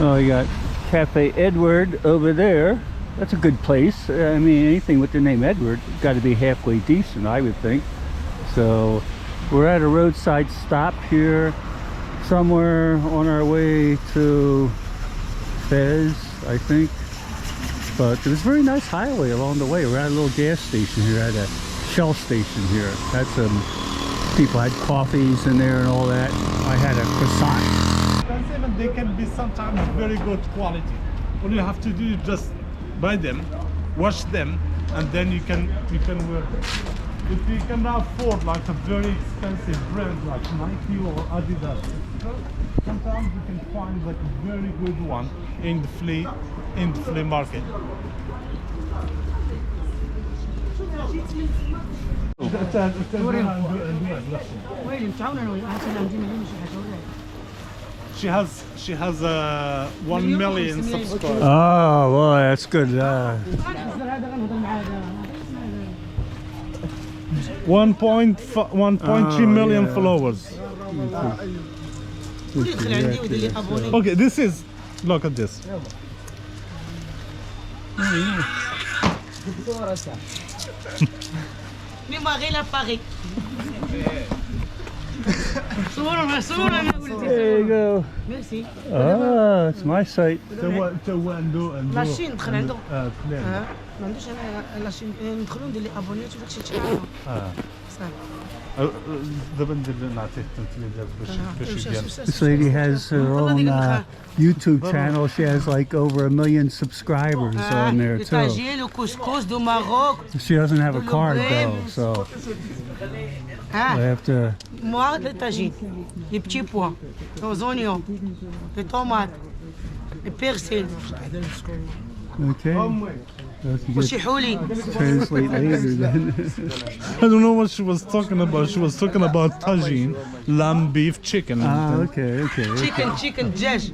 Oh, you got Cafe Edward over there. That's a good place. I mean, anything with the name Edward got to be halfway decent, I would think. So we're at a roadside stop here, somewhere on our way to Fez, I think. But there's a very nice highway along the way. We're at a little gas station here, at a Shell station here. Had some people had coffees in there and all that. I had a croissant. And they can be sometimes very good quality. All you have to do is just buy them, wash them, and then you can wear them. If you can afford like a very expensive brand like Nike or Adidas, sometimes you can find like a very good one in the flea market. She has 1 million subscribers. Oh, well, that's good. 1.3 million followers. Okay, this is, look at this. There you go. Merci. Ah, it's my site. لاشين ندخل عنده. ما عندوش انا لاشين ندخلوا ندير لي ابونيات وداك الشيء تشحال. This lady has her own YouTube channel. She has like over 1 million subscribers on there too. She doesn't have a card though, so I have to. Moi, les tagines, les petits pois, les oignons, les tomates, les persil. Okay. وشيحولي. Translate later then. I don't know what she was talking about. She was talking about tagine, lamb, beef, chicken. Ah, okay. chicken دجاج.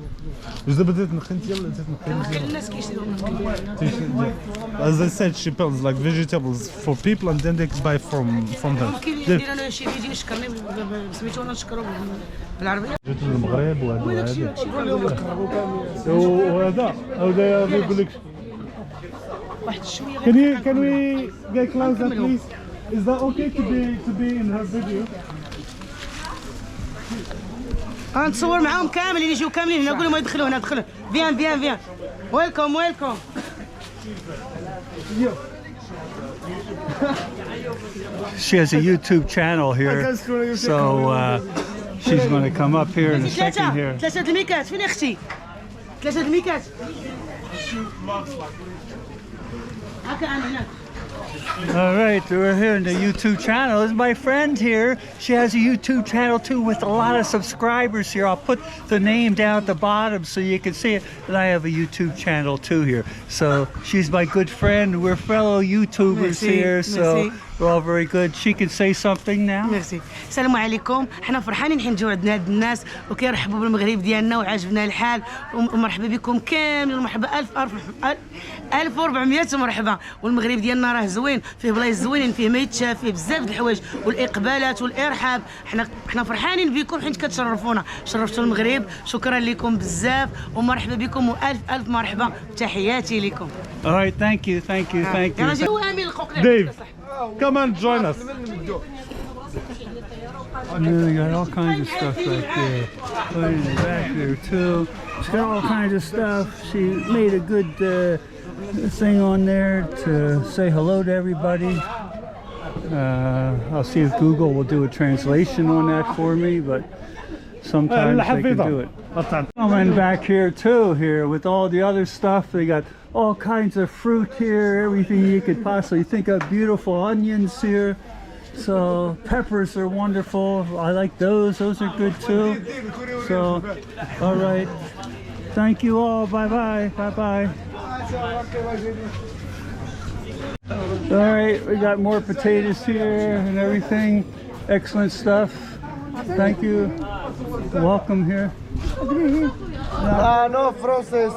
As I said, she builds like vegetables for people and then they buy from her. ندير انا شي فيديو شكرني سميتو انا نشكرو بالعربيه. جيت للمغرب وهذا وهذا يقول لك واحد شويه. Can we get closer please? Is that okay to be in her video? غنتصور معاهم كامل اللي يجيو كاملين هنا. نقول لهم يدخلوا هنا. دخلوا. فيان ويلكم. She has a YouTube channel here, so she's going to come up here in a second here. 3 الميكات فين اختي؟ 3 الميكات. هكا انا هناك. All right, we're here in the YouTube channel. This is my friend here. She has a YouTube channel too with a lot of subscribers here. I'll put the name down at the bottom so you can see it. And I have a YouTube channel too here. So she's my good friend. We're fellow YouTubers here, so we're all very good. She can say something now. ميرسي. السلام عليكم. حنا فرحانين نحن نجيو عندنا هاد الناس وكيرحبوا بالمغرب ديالنا وعاجبنا الحال ومرحبا بكم كامل ومرحبا 1400 مرحبا. والمغرب ديالنا راه زوين، فيه بلايص زوينين، فيه ما يتشاف، فيه بزاف د الحوايج والاقبالات والارحاب. حنا فرحانين بكم حيت كتشرفونا. شرفتوا المغرب، شكرا لكم بزاف ومرحبا بكم والف مرحبا. تحياتي لكم. All right, thank you. Dave, come and join us. You got all kinds of stuff right there. Right in the back there too. She's got all kinds of stuff. She made a good thing on there to say hello to everybody. I'll see if Google will do a translation on that for me, but sometimes they can do it. Coming back here too, here with all the other stuff. They got all kinds of fruit here, everything you could possibly think of. Beautiful onions here. So peppers are wonderful. I like those. Those are good too. So, all right. Thank you all. Bye-bye. Bye-bye. All right. We got more potatoes here and everything. Excellent stuff. Thank you. Welcome here. No, francês,